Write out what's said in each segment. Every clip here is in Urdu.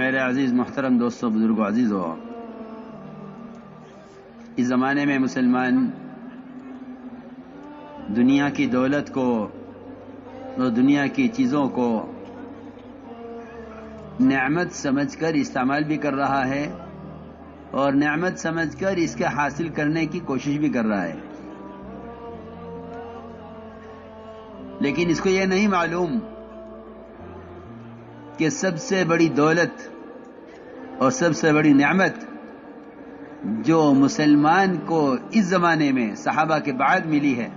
میرے عزیز محترم دوستوں، بزرگوں، عزیزوں، اس زمانے میں مسلمان دنیا کی دولت کو اور دنیا کی چیزوں کو نعمت سمجھ کر استعمال بھی کر رہا ہے اور نعمت سمجھ کر اس کے حاصل کرنے کی کوشش بھی کر رہا ہے، لیکن اس کو یہ نہیں معلوم کہ سب سے بڑی دولت اور سب سے بڑی نعمت جو مسلمان کو اس زمانے میں صحابہ کے بعد ملی ہے،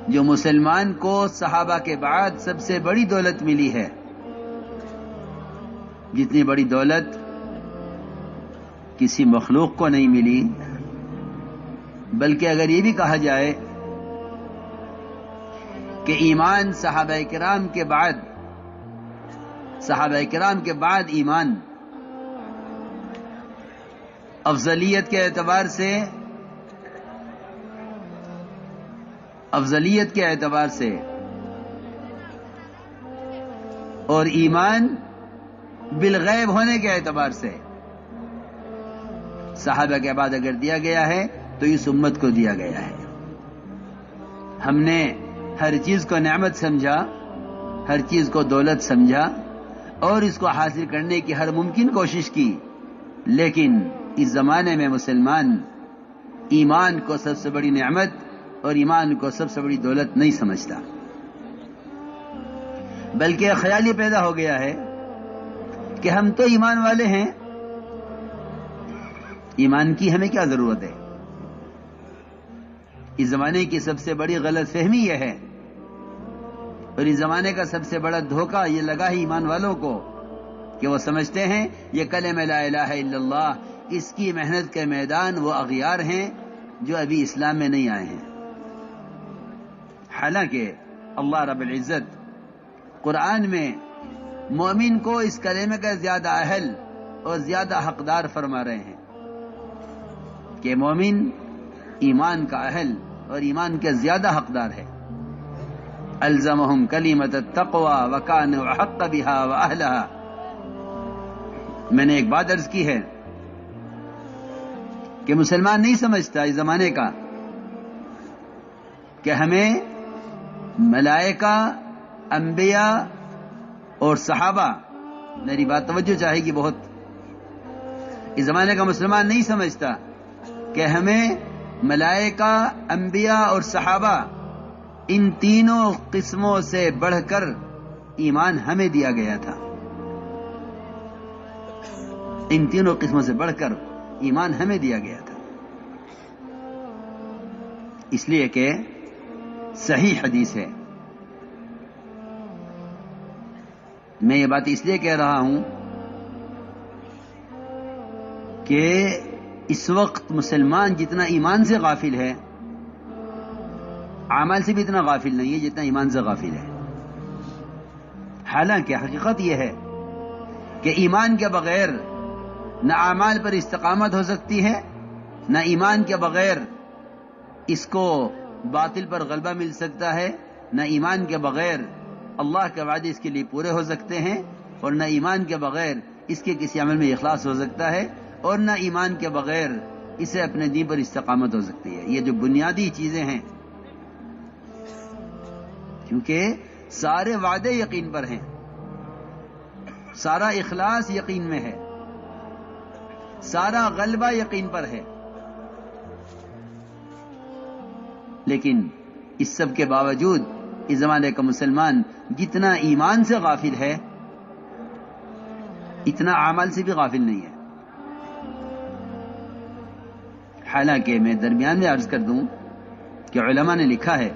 جو مسلمان کو صحابہ کے بعد سب سے بڑی دولت ملی ہے، جتنی بڑی دولت کسی مخلوق کو نہیں ملی، بلکہ اگر یہ بھی کہا جائے کہ ایمان صحابہ کرام کے بعد ایمان افضلیت کے اعتبار سے اور ایمان بالغیب ہونے کے اعتبار سے صحابہ کے بعد اگر دیا گیا ہے تو اس امت کو دیا گیا ہے۔ ہم نے ہر چیز کو نعمت سمجھا، ہر چیز کو دولت سمجھا اور اس کو حاصل کرنے کی ہر ممکن کوشش کی، لیکن اس زمانے میں مسلمان ایمان کو سب سے بڑی نعمت اور ایمان کو سب سے بڑی دولت نہیں سمجھتا، بلکہ خیال یہ پیدا ہو گیا ہے کہ ہم تو ایمان والے ہیں، ایمان کی ہمیں کیا ضرورت ہے۔ اس زمانے کی سب سے بڑی غلط فہمی یہ ہے اور اس زمانے کا سب سے بڑا دھوکہ یہ لگا ہے ایمان والوں کو کہ وہ سمجھتے ہیں یہ کلمہ لا الہ الا اللہ، اس کی محنت کے میدان وہ اغیار ہیں جو ابھی اسلام میں نہیں آئے ہیں، حالانکہ اللہ رب العزت قرآن میں مومن کو اس کلمے کا زیادہ اہل اور زیادہ حقدار فرما رہے ہیں کہ مومن ایمان کا اہل اور ایمان کا زیادہ حقدار ہے۔ الزمہم کلمۃ التقوی وکانوا احق بها واہلها۔ میں نے ایک بات عرض کی ہے کہ مسلمان نہیں سمجھتا اس زمانے کا کہ ہمیں ملائکہ، انبیاء اور صحابہ، میری بات توجہ چاہے گی بہت، اس زمانے کا مسلمان نہیں سمجھتا کہ ہمیں ملائکہ، انبیاء اور صحابہ، ان تینوں قسموں سے بڑھ کر ایمان ہمیں دیا گیا تھا، ان تینوں قسموں سے بڑھ کر ایمان ہمیں دیا گیا تھا، اس لیے کہ صحیح حدیث ہے۔ میں یہ بات اس لیے کہہ رہا ہوں کہ اس وقت مسلمان جتنا ایمان سے غافل ہے، اعمال سے بھی اتنا غافل نہیں ہے جتنا ایمان سے غافل ہے، حالانکہ حقیقت یہ ہے کہ ایمان کے بغیر نہ اعمال پر استقامت ہو سکتی ہے، نہ ایمان کے بغیر اس کو باطل پر غلبہ مل سکتا ہے، نہ ایمان کے بغیر اللہ کے وعدے اس کے لیے پورے ہو سکتے ہیں، اور نہ ایمان کے بغیر اس کے کسی عمل میں اخلاص ہو سکتا ہے، اور نہ ایمان کے بغیر اسے اپنے دین پر استقامت ہو سکتی ہے۔ یہ جو بنیادی چیزیں ہیں، کیونکہ سارے وعدے یقین پر ہیں، سارا اخلاص یقین میں ہے، سارا غلبہ یقین پر ہے، لیکن اس سب کے باوجود اس زمانے کا مسلمان جتنا ایمان سے غافل ہے اتنا اعمال سے بھی غافل نہیں ہے۔ حالانکہ میں درمیان میں عرض کر دوں کہ علماء نے لکھا ہے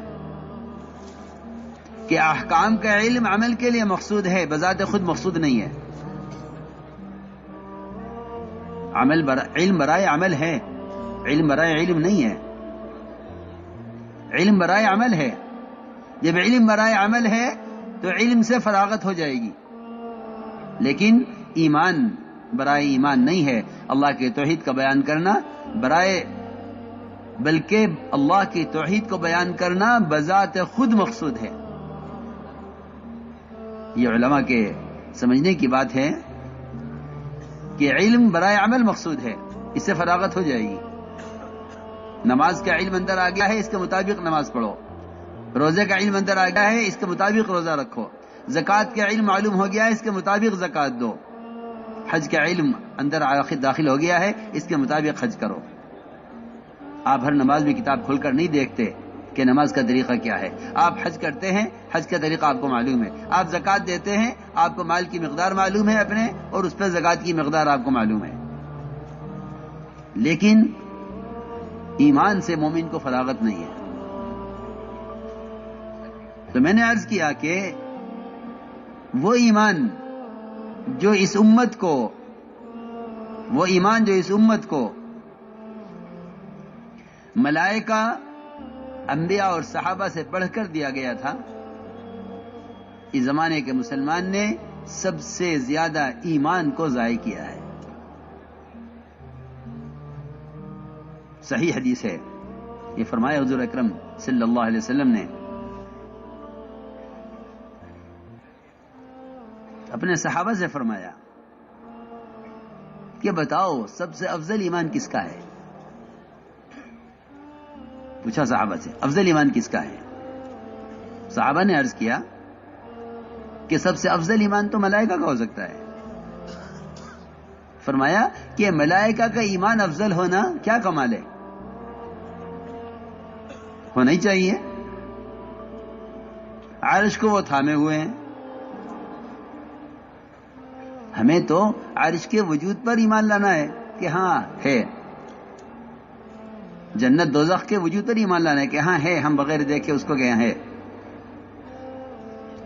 کہ احکام کا علم عمل کے لیے مقصود ہے، بذات خود مقصود نہیں ہے۔ علم برائے عمل ہے، علم برائے علم نہیں ہے، علم برائے عمل ہے۔ جب علم برائے عمل ہے تو علم سے فراغت ہو جائے گی، لیکن ایمان برائے ایمان نہیں ہے۔ اللہ کے توحید کا بیان کرنا بلکہ اللہ کی توحید کو بیان کرنا بذات خود مقصود ہے۔ یہ علماء کے سمجھنے کی بات ہے کہ علم برائے عمل مقصود ہے، اس سے فراغت ہو جائے گی. نماز کا علم اندر آ گیا ہے، اس کے مطابق نماز پڑھو. روزے کا علم اندر آ گیا ہے، اس کے مطابق روزہ رکھو. زکوٰۃ کا علم معلوم ہو گیا ہے، اس کے مطابق زکوٰۃ دو. حج کا علم اندر داخل ہو گیا ہے، اس کے مطابق حج کرو. آپ ہر نماز میں کتاب کھول کر نہیں دیکھتے کہ نماز کا طریقہ کیا ہے. آپ حج کرتے ہیں، حج کا طریقہ آپ کو معلوم ہے. آپ زکوٰۃ دیتے ہیں، آپ کو مال کی مقدار معلوم ہے اپنے، اور اس پہ زکوٰۃ کی مقدار آپ کو معلوم ہے. لیکن ایمان سے مومن کو فراغت نہیں ہے. تو میں نے عرض کیا کہ وہ ایمان جو اس امت کو ملائکہ، انبیاء اور صحابہ سے بڑھ کر دیا گیا تھا، اس زمانے کے مسلمان نے سب سے زیادہ ایمان کو ضائع کیا ہے. صحیح حدیث ہے، یہ فرمایا حضور اکرم صلی اللہ علیہ وسلم نے اپنے صحابہ سے فرمایا کہ بتاؤ سب سے افضل ایمان کس کا ہے؟ پوچھا صحابہ سے افضل ایمان کس کا ہے؟ صحابہ نے عرض کیا کہ سب سے افضل ایمان تو ملائکہ کا ہو سکتا ہے. فرمایا کہ ملائکہ کا ایمان افضل ہونا کیا کمال ہے؟ ہونا ہی چاہیے. عرش کو وہ تھامے ہوئے ہیں. ہمیں تو عرش کے وجود پر ایمان لانا ہے کہ ہاں ہے. جنت دوزخ کے وجود پر ایمان لانا ہے کہ ہاں ہے، ہم بغیر دیکھے اس کو کہ ہے.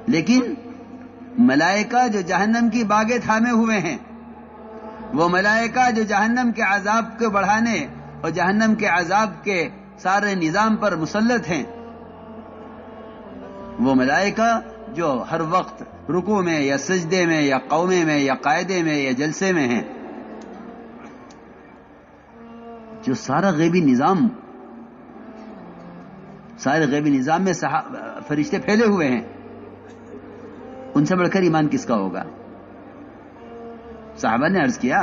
لیکن ملائکہ جو جہنم کی باغیں تھامے ہوئے ہیں، وہ ملائکہ جو جہنم کے عذاب کو بڑھانے اور جہنم کے عذاب کے سارے نظام پر مسلط ہیں، وہ ملائکہ جو ہر وقت رکوع میں یا سجدے میں یا قومے میں یا قاعدے میں یا جلسے میں ہیں، جو سارے غیبی نظام میں فرشتے پھیلے ہوئے ہیں، ان سے بڑھ کر ایمان کس کا ہوگا؟ صحابہ نے عرض کیا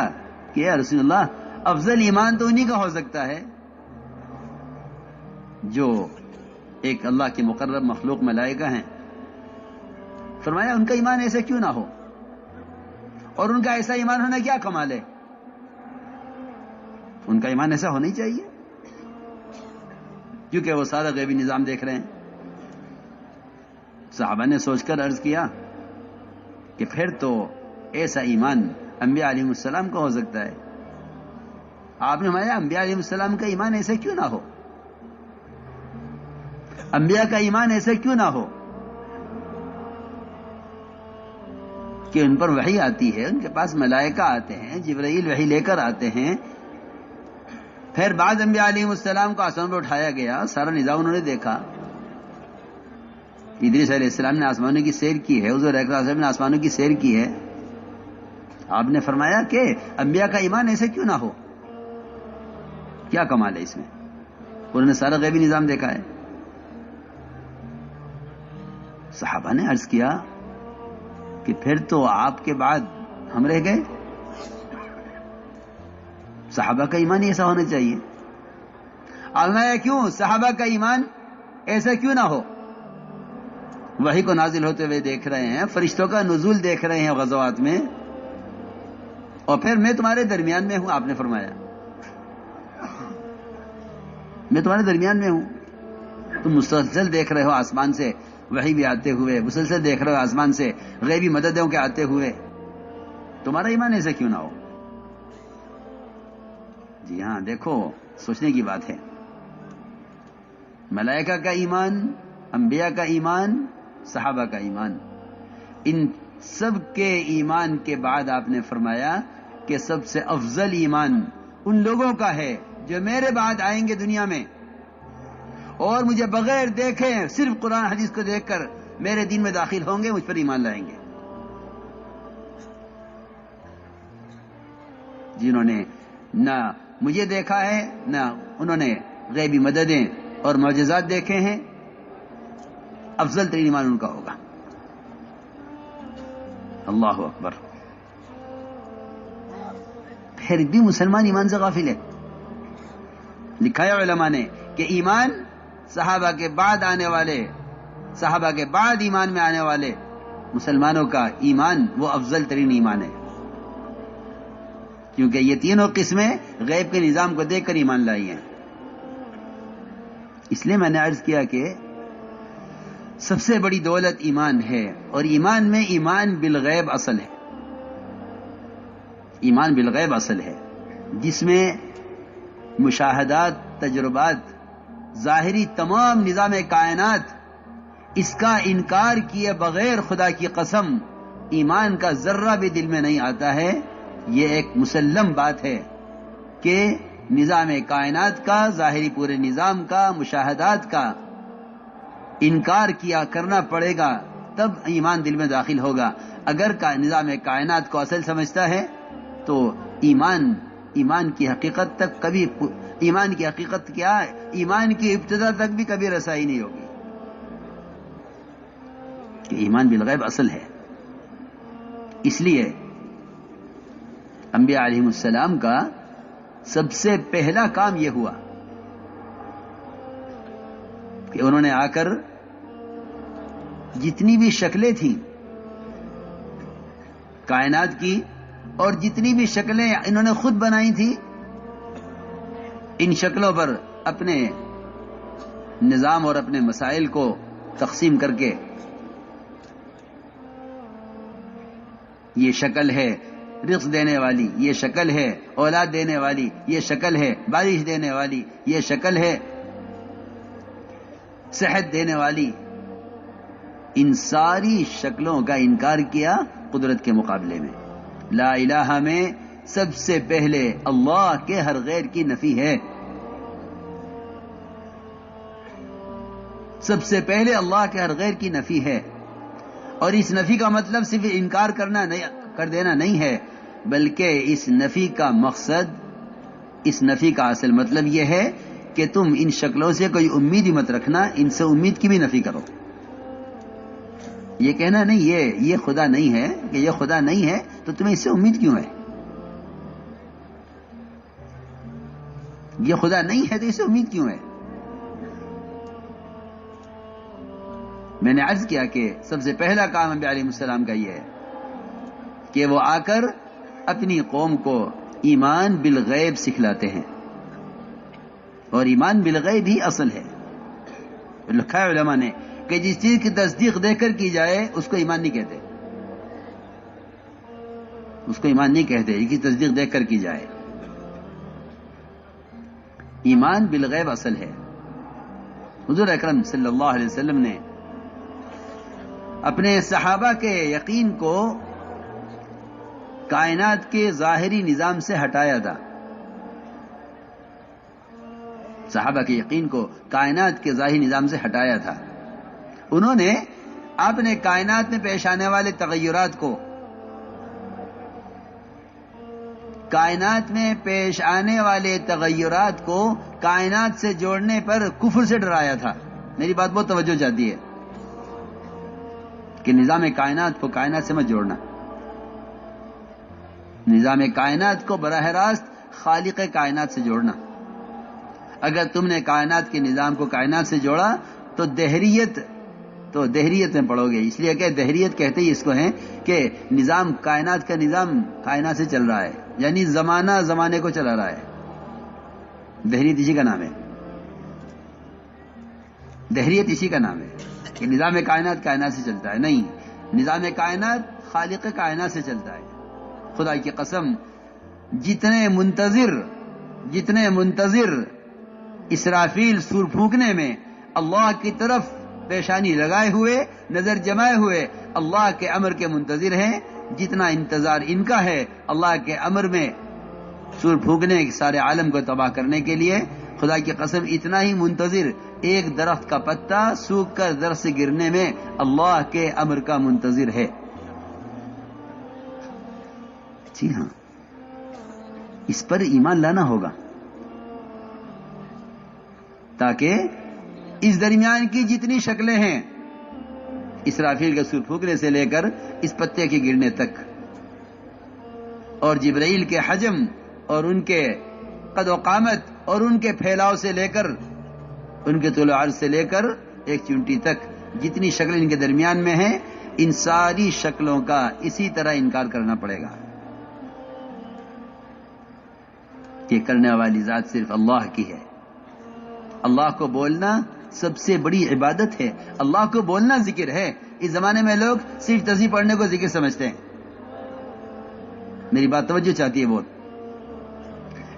کہ یا رسول اللہ، افضل ایمان تو انہی کا ہو سکتا ہے جو ایک اللہ کے مقرب مخلوق ملائکہ ہیں. فرمایا ان کا ایمان ایسا کیوں نہ ہو؟ اور ان کا ایسا ایمان ہونا کیا کمال ہے؟ ان کا ایمان ایسا ہونا ہی چاہیے کیونکہ وہ سارا غیبی نظام دیکھ رہے ہیں. صحابہ نے سوچ کر عرض کیا کہ پھر تو ایسا ایمان انبیاء علیہ السلام کا ہو سکتا ہے. آپ نے فرمایا انبیاء علیہ السلام کا ایمان ایسا کیوں نہ ہو؟ انبیاء کا ایمان ایسا کیوں نہ ہو کہ ان پر وحی آتی ہے، ان کے پاس ملائکہ آتے ہیں، جبرائیل وحی لے کر آتے ہیں. پھر بعد انبیاء علیہ السلام کو آسمان پر اٹھایا گیا، سارا نظام انہوں نے دیکھا. ادریس علیہ السلام نے آسمانوں کی سیر کی ہے، حضور اکرم صلی اللہ علیہ وسلم نے آسمانوں کی سیر کی ہے. آپ نے فرمایا کہ انبیاء کا ایمان ایسے کیوں نہ ہو؟ کیا کمال ہے اس میں؟ انہوں نے سارا غیبی نظام دیکھا ہے. صحابہ نے عرض کیا کہ پھر تو آپ کے بعد ہم رہ گئے. صحابہ کا ایمان ایسا ہونا چاہیے. آلنا کیوں صحابہ کا ایمان ایسا کیوں نہ ہو؟ وحی کو نازل ہوتے ہوئے دیکھ رہے ہیں، فرشتوں کا نزول دیکھ رہے ہیں غزوات میں، اور پھر میں تمہارے درمیان میں ہوں. آپ نے فرمایا میں تمہارے درمیان میں ہوں. تم مسلسل دیکھ رہے ہو آسمان سے وحی بھی آتے ہوئے، مسلسل دیکھ رہے ہو آسمان سے غیبی مددوں کے آتے ہوئے. تمہارا ایمان ایسا کیوں نہ ہو؟ جی ہاں، دیکھو سوچنے کی بات ہے. ملائکہ کا ایمان، انبیاء کا ایمان، صحابہ کا ایمان، ان سب کے ایمان کے بعد آپ نے فرمایا کہ سب سے افضل ایمان ان لوگوں کا ہے جو میرے بعد آئیں گے دنیا میں اور مجھے بغیر دیکھے صرف قرآن حدیث کو دیکھ کر میرے دین میں داخل ہوں گے، مجھ پر ایمان لائیں گے. جنہوں نے نہ مجھے دیکھا ہے نہ انہوں نے غیبی مددیں اور معجزات دیکھے ہیں، افضل ترین ایمان ان کا ہوگا. اللہ اکبر. پھر بھی مسلمان ایمان سے غافل ہے. لکھا ہے علماء نے کہ ایمان صحابہ کے بعد آنے والے، صحابہ کے بعد ایمان میں آنے والے مسلمانوں کا ایمان وہ افضل ترین ایمان ہے، کیونکہ یہ تینوں قسمیں غیب کے نظام کو دیکھ کر ایمان لائی ہیں. اس لیے میں نے عرض کیا کہ سب سے بڑی دولت ایمان ہے، اور ایمان میں ایمان بالغیب اصل ہے. ایمان بالغیب اصل ہے جس میں مشاہدات، تجربات، ظاہری تمام نظام کائنات، اس کا انکار کیے بغیر خدا کی قسم ایمان کا ذرہ بھی دل میں نہیں آتا ہے. یہ ایک مسلم بات ہے کہ نظام کائنات کا، ظاہری پورے نظام کا، مشاہدات کا انکار کیا کرنا پڑے گا تب ایمان دل میں داخل ہوگا. اگر نظام کائنات کو اصل سمجھتا ہے تو ایمان کی حقیقت تک کبھی، ایمان کی حقیقت کیا ہے، ایمان کی ابتدا تک بھی کبھی رسائی نہیں ہوگی، کہ ایمان بالغیب اصل ہے. اس لیے انبیاء علیہ السلام کا سب سے پہلا کام یہ ہوا کہ انہوں نے آ کر جتنی بھی شکلیں تھیں کائنات کی، اور جتنی بھی شکلیں انہوں نے خود بنائی تھی، ان شکلوں پر اپنے نظام اور اپنے مسائل کو تقسیم کر کے، یہ شکل ہے رزق دینے والی، یہ شکل ہے اولاد دینے والی، یہ شکل ہے بارش دینے والی، یہ شکل ہے صحت دینے والی، ان ساری شکلوں کا انکار کیا قدرت کے مقابلے میں. لا الہ میں سب سے پہلے اللہ کے ہر غیر کی نفی ہے. سب سے پہلے اللہ کے ہر غیر کی نفی ہے، اور اس نفی کا مطلب صرف انکار کر دینا نہیں ہے، بلکہ اس نفی کا مقصد، اس نفی کا اصل مطلب یہ ہے کہ تم ان شکلوں سے کوئی امید ہی مت رکھنا، ان سے امید کی بھی نفی کرو. یہ کہنا نہیں یہ خدا نہیں ہے، کہ یہ خدا نہیں ہے تو تمہیں اس سے امید کیوں ہے؟ یہ خدا نہیں ہے تو اس سے امید کیوں ہے؟ میں نے عرض کیا کہ سب سے پہلا کام انبیاء علیہ السلام کا یہ ہے کہ وہ آ کر اپنی قوم کو ایمان بالغیب سکھلاتے ہیں، اور ایمان بالغیب ہی اصل ہے. لکھا ہے علماء نے کہ جس چیز کی تصدیق دیکھ کر کی جائے اس کو ایمان نہیں کہتے، اس کو ایمان نہیں کہتے، اس کی تصدیق دیکھ کر کی جائے. ایمان بالغیب اصل ہے. حضور اکرم صلی اللہ علیہ وسلم نے اپنے صحابہ کے یقین کو کائنات کے ظاہری نظام سے ہٹایا تھا. صحابہ کے یقین کو کائنات کے ظاہری نظام سے ہٹایا تھا. انہوں نے آپ نے کائنات میں پیش آنے والے تغیرات کو، کائنات میں پیش آنے والے تغیرات کو کائنات سے جوڑنے پر کفر سے ڈرایا تھا. میری بات بہت توجہ چاہتی ہے کہ نظام کائنات کو کائنات سے مت جوڑنا، نظام کائنات کو براہ راست خالق کائنات سے جوڑنا. اگر تم نے کائنات کے نظام کو کائنات سے جوڑا تو دہریت میں پڑو گے. اس لیے کہ دہریت کہتے ہی اس کو ہیں کہ نظام کائنات کا نظام کائنات سے چل رہا ہے، یعنی زمانہ زمانے کو چلا رہا ہے. دہریت اسی کا نام ہے، دہریت اسی کا نام ہے کہ نظام کائنات کائنات سے چلتا ہے. نہیں، نظام کائنات خالق کائنات سے چلتا ہے. خدا کی قسم جتنے منتظر اسرافیل سور پھونکنے میں اللہ کی طرف پیشانی لگائے ہوئے، نظر جمائے ہوئے اللہ کے امر کے منتظر ہیں، جتنا انتظار ان کا ہے اللہ کے امر میں سور پھونکنے سارے عالم کو تباہ کرنے کے لیے، خدا کی قسم اتنا ہی منتظر ایک درخت کا پتا سوکھ کر درخت سے گرنے میں اللہ کے امر کا منتظر ہے. جی ہاں، اس پر ایمان لانا ہوگا تاکہ اس درمیان کی جتنی شکلیں ہیں اسرافیل کے سور پھونکنے سے لے کر اس پتے کے گرنے تک، اور جبرائیل کے حجم اور ان کے قد و قامت اور ان کے پھیلاؤ سے لے کر ان کے طول و عرض سے لے کر ایک چونٹی تک جتنی شکل ان کے درمیان میں ہے، ان ساری شکلوں کا اسی طرح انکار کرنا پڑے گا کہ کرنے والی ذات صرف اللہ کی ہے۔ اللہ کو بولنا سب سے بڑی عبادت ہے، اللہ کو بولنا ذکر ہے۔ اس زمانے میں لوگ صرف تسبیح پڑھنے کو ذکر سمجھتے ہیں، میری بات توجہ چاہتی ہے بہت۔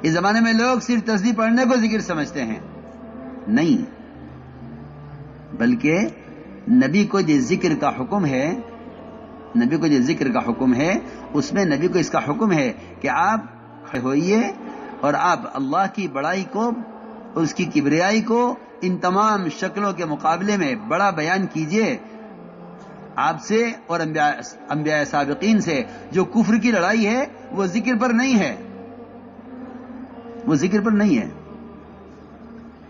اس زمانے میں لوگ صرف تسبیح پڑھنے کو ذکر سمجھتے ہیں، نہیں، بلکہ نبی کو جو ذکر کا حکم ہے، نبی کو جو ذکر کا حکم ہے، اس میں نبی کو اس کا حکم ہے کہ آپ کھڑے ہوئیے اور آپ اللہ کی بڑائی کو، اس کی کبریائی کو ان تمام شکلوں کے مقابلے میں بڑا بیان کیجئے۔ آپ سے اور انبیاء سابقین سے جو کفر کی لڑائی ہے وہ ذکر پر نہیں ہے، وہ ذکر پر نہیں ہے،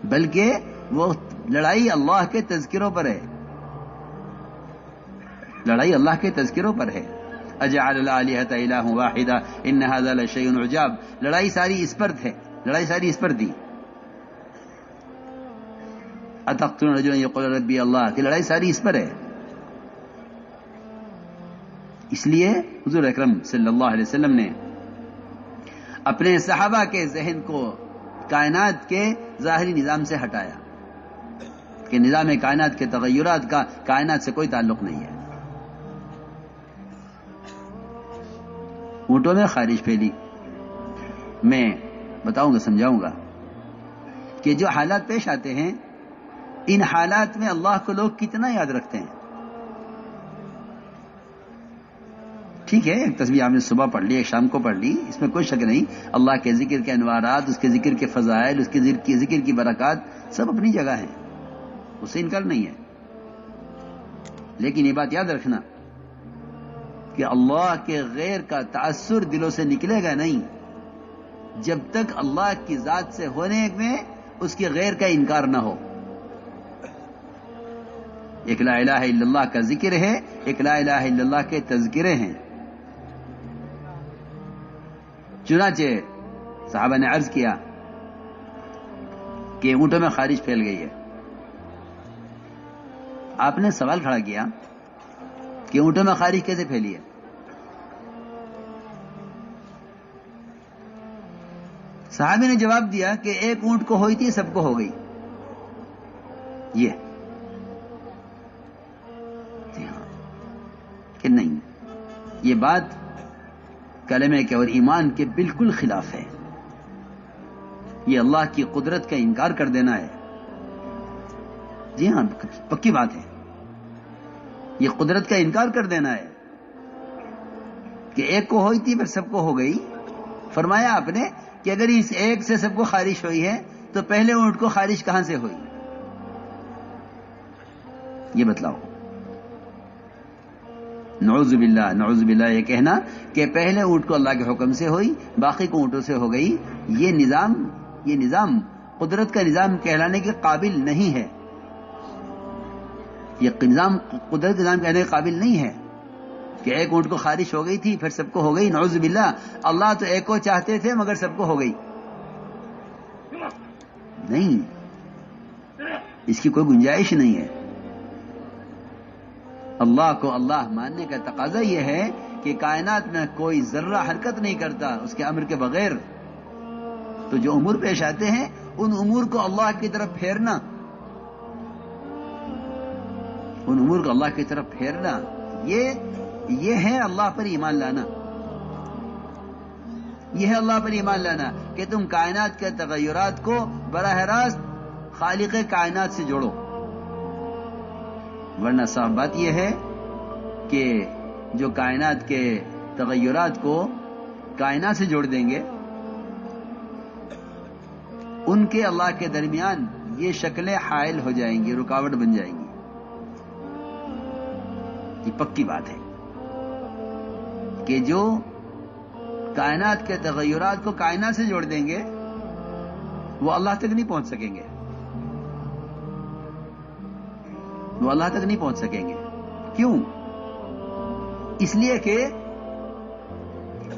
بلکہ وہ لڑائی اللہ کے تذکروں پر ہے، لڑائی اللہ کے تذکروں پر ہے۔ اجعل الآلہۃ الہ واحدہ ان ھذا لشیء عجاب، لڑائی ساری اس پر ہے، لڑائی ساری اس پر تھی۔ اتقتلون رجلا یقول ربی اللہ، کی لڑائی ساری اس پر ہے۔ اس لیے حضور اکرم صلی اللہ علیہ وسلم نے اپنے صحابہ کے ذہن کو کائنات کے ظاہری نظام سے ہٹایا کہ نظام کائنات کے تغیرات کا کائنات سے کوئی تعلق نہیں ہے۔ اونٹوں میں خارش پھیلی، میں بتاؤں گا، سمجھاؤں گا کہ جو حالات پیش آتے ہیں، ان حالات میں اللہ کو لوگ کتنا یاد رکھتے ہیں۔ ٹھیک ہے، ایک تسبیح آپ نے صبح پڑھ لی، ایک شام کو پڑھ لی، اس میں کوئی شک نہیں، اللہ کے ذکر کے انوارات، اس کے ذکر کے فضائل، اس کے ذکر کی برکات سب اپنی جگہ ہیں، اس سے انکار نہیں ہے۔ لیکن یہ بات یاد رکھنا کہ اللہ کے غیر کا تأثر دلوں سے نکلے گا نہیں جب تک اللہ کی ذات سے ہونے میں اس کے غیر کا انکار نہ ہو۔ ایک لا الہ الا اللہ کا ذکر ہے، ایک لا الہ الا اللہ کے تذکرے ہیں۔ چنانچہ صحابہ نے عرض کیا کہ اونٹوں میں خارش پھیل گئی ہے۔ آپ نے سوال کھڑا کیا کہ اونٹوں میں خارش کیسے پھیلی ہے؟ صحابی نے جواب دیا کہ ایک اونٹ کو ہوئی تھی، سب کو ہو گئی۔ یہ کہ نہیں، یہ بات کلمے کے اور ایمان کے بالکل خلاف ہے۔ یہ اللہ کی قدرت کا انکار کر دینا ہے۔ جی ہاں، پکی بات ہے، یہ قدرت کا انکار کر دینا ہے کہ ایک کو ہوئی تھی پھر سب کو ہو گئی۔ فرمایا آپ نے کہ اگر اس ایک سے سب کو خارش ہوئی ہے تو پہلے اونٹ کو خارش کہاں سے ہوئی؟ یہ بتلاؤ۔ نعوذ باللہ، نعوذ باللہ، یہ کہنا کہ پہلے اونٹ کو اللہ کے حکم سے ہوئی، باقی کو اونٹوں سے ہو گئی، یہ نظام قدرت کا نظام کہلانے کے قابل نہیں ہے۔ یہ نظام قدرت کا نظام کہنے کے قابل نہیں ہے کہ ایک اونٹ کو خارش ہو گئی تھی پھر سب کو ہو گئی۔ نعوذ باللہ، اللہ تو ایک کو چاہتے تھے مگر سب کو ہو گئی، نہیں، اس کی کوئی گنجائش نہیں ہے۔ اللہ کو اللہ ماننے کا تقاضا یہ ہے کہ کائنات میں کوئی ذرہ حرکت نہیں کرتا اس کے امر کے بغیر، تو جو امور پیش آتے ہیں ان امور کو اللہ کی طرف پھیرنا، ان امور کو اللہ کی طرف پھیرنا، یہ ہے اللہ پر ایمان لانا، یہ ہے اللہ پر ایمان لانا کہ تم کائنات کے تغیرات کو براہ راست خالق کائنات سے جوڑو۔ ورنہ صاف بات یہ ہے کہ جو کائنات کے تغیرات کو کائنات سے جوڑ دیں گے، ان کے اللہ کے درمیان یہ شکلیں حائل ہو جائیں گی، رکاوٹ بن جائیں گی۔ یہ پکی بات ہے کہ جو کائنات کے تغیرات کو کائنات سے جوڑ دیں گے وہ اللہ تک نہیں پہنچ سکیں گے، وہ اللہ تک نہیں پہنچ سکیں گے۔ کیوں؟ اس لیے کہ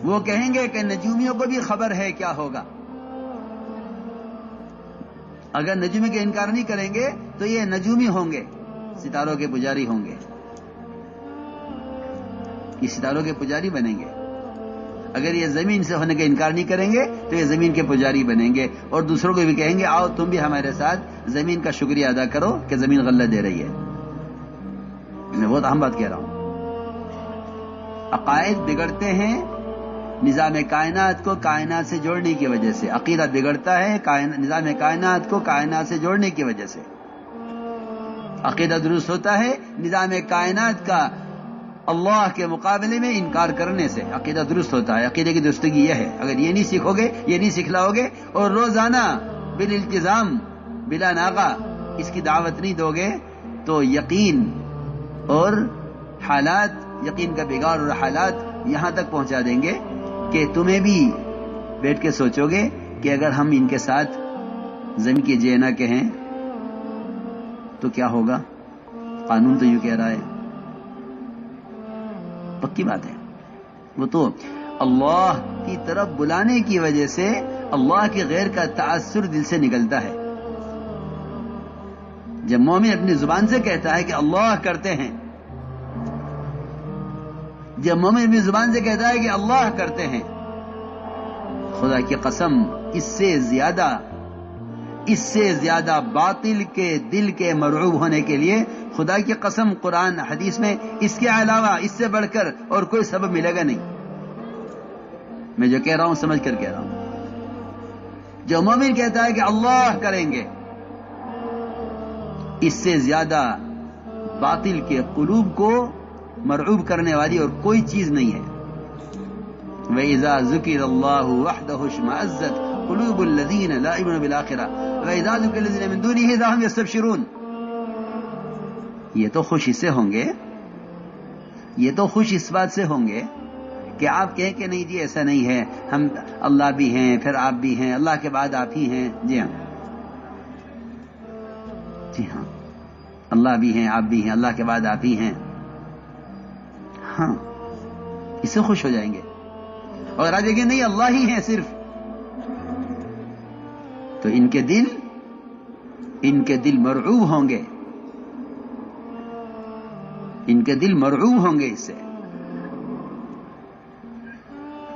وہ کہیں گے کہ نجومیوں کو بھی خبر ہے کیا ہوگا. اگر نجومی کا انکار نہیں کریں گے تو یہ نجومی ہوں گے، ستاروں کے پجاری ہوں گے، یہ ستاروں کے پجاری بنیں گے. اگر یہ زمین سے ہونے کا انکار نہیں کریں گے تو یہ زمین کے پجاری بنیں گے، اور دوسروں کو بھی کہیں گے آؤ تم بھی ہمارے ساتھ زمین کا شکریہ ادا کرو کہ زمین غلہ دے رہی ہے. میں بہت اہم بات کہہ رہا ہوں. عقائد بگڑتے ہیں نظام کائنات کو کائنات سے جوڑنے کی وجہ سے. عقیدہ بگڑتا ہے نظام کائنات کو کائنات سے جوڑنے کی وجہ سے. عقیدہ درست ہوتا ہے نظام کائنات کا اللہ کے مقابلے میں انکار کرنے سے. عقیدہ درست ہوتا ہے. عقیدے کی درستگی یہ ہے، اگر یہ نہیں سیکھو گے، یہ نہیں سکھلاؤ گے، اور روزانہ بالالتزام بلا ناغہ اس کی دعوت نہیں دو گے، تو یقین اور حالات، یقین کا بگاڑ اور حالات یہاں تک پہنچا دیں گے کہ تمہیں بھی بیٹھ کے سوچو گے کہ اگر ہم ان کے ساتھ زمین کی جے نہ کہیں تو کیا ہوگا. قانون تو یوں کہہ رہا ہے، پکی بات ہے. وہ تو اللہ کی طرف بلانے کی وجہ سے اللہ کے غیر کا تأثر دل سے نکلتا ہے. جب مومن اپنی زبان سے کہتا ہے کہ اللہ کرتے ہیں، جب مومن اپنی زبان سے کہتا ہے کہ اللہ کرتے ہیں، خدا کی قسم اس سے زیادہ باطل کے دل کے مرعوب ہونے کے لیے خدا کی قسم قرآن حدیث میں اس کے علاوہ اس سے بڑھ کر اور کوئی سبب ملے گا نہیں. میں جو کہہ رہا ہوں سمجھ کر کہہ رہا ہوں. جو مومن کہتا ہے کہ اللہ کریں گے، اس سے زیادہ باطل کے قلوب کو مرعوب کرنے والی اور کوئی چیز نہیں ہے. وَإِذَا ذُكِرَ اللَّهُ وَحْدَهُ اشْمَأَزَّتْ قُلُوبُ الَّذِينَ لَا يُؤْمِنُونَ بِالْآخِرَةِ وَإِذَا ذُكِرَ الَّذِينَ مِن دُونِهِ إِذَا هُمْ يَسْتَبْشِرُونَ. یہ تو خوش اس سے ہوں گے، یہ تو خوش اس بات سے ہوں گے کہ آپ کہیں کہ نہیں جی ایسا نہیں ہے، ہم اللہ بھی ہیں پھر آپ بھی ہیں، اللہ کے بعد آپ ہی ہیں. جی ہاں، جی ہاں، اللہ بھی ہیں آپ بھی ہیں، اللہ کے بعد آپ ہی ہیں. ہاں، اس سے خوش ہو جائیں گے. اور آج کہ نہیں اللہ ہی ہیں صرف، تو ان کے دل مرعوب ہوں گے، ان کے دل مرعوب ہوں گے اس سے،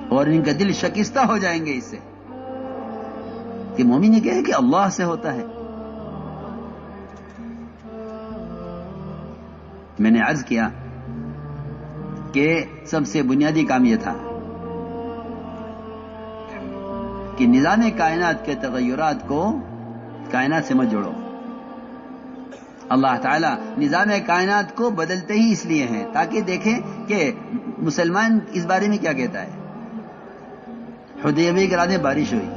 اور ان کا دل شکستہ ہو جائیں گے اس سے کہ مومن یہ کہے کہ اللہ سے ہوتا ہے. میں نے عرض کیا کہ سب سے بنیادی کام یہ تھا کہ نظام کائنات کے تغیرات کو کائنات سے مت جوڑو. اللہ تعالیٰ نظام کائنات کو بدلتے ہی اس لیے ہیں تاکہ دیکھیں کہ مسلمان اس بارے میں کیا کہتا ہے. حدیبیہ کی رات میں بارش ہوئی،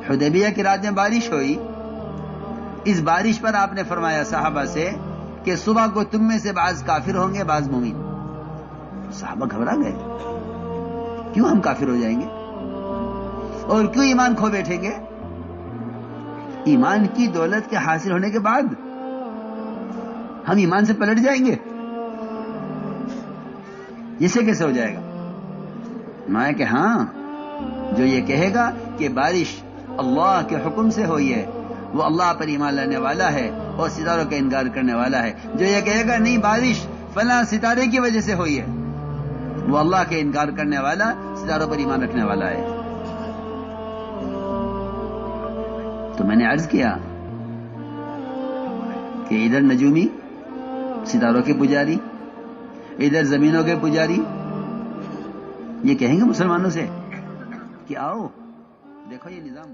حدیبیہ کی رات میں بارش ہوئی. اس بارش پر آپ نے فرمایا صحابہ سے کہ صبح کو تم میں سے بعض کافر ہوں گے بعض مومن. صحابہ گھبرا گئے، کیوں ہم کافر ہو جائیں گے اور کیوں ایمان کھو بیٹھیں گے؟ ایمان کی دولت کے حاصل ہونے کے بعد ہم ایمان سے پلٹ جائیں گے؟ اسے کیسے ہو جائے گا؟ میں کہ ہاں، جو یہ کہے گا کہ بارش اللہ کے حکم سے ہوئی ہے وہ اللہ پر ایمان لانے والا ہے اور ستاروں کا انکار کرنے والا ہے. جو یہ کہے گا نہیں بارش فلاں ستارے کی وجہ سے ہوئی ہے وہ اللہ کے انکار کرنے والا، ستاروں پر ایمان رکھنے والا ہے. تو میں نے عرض کیا کہ ادھر نجومی ستاروں کے پجاری، ادھر زمینوں کے پجاری، یہ کہیں گے مسلمانوں سے کہ آؤ دیکھو یہ نظام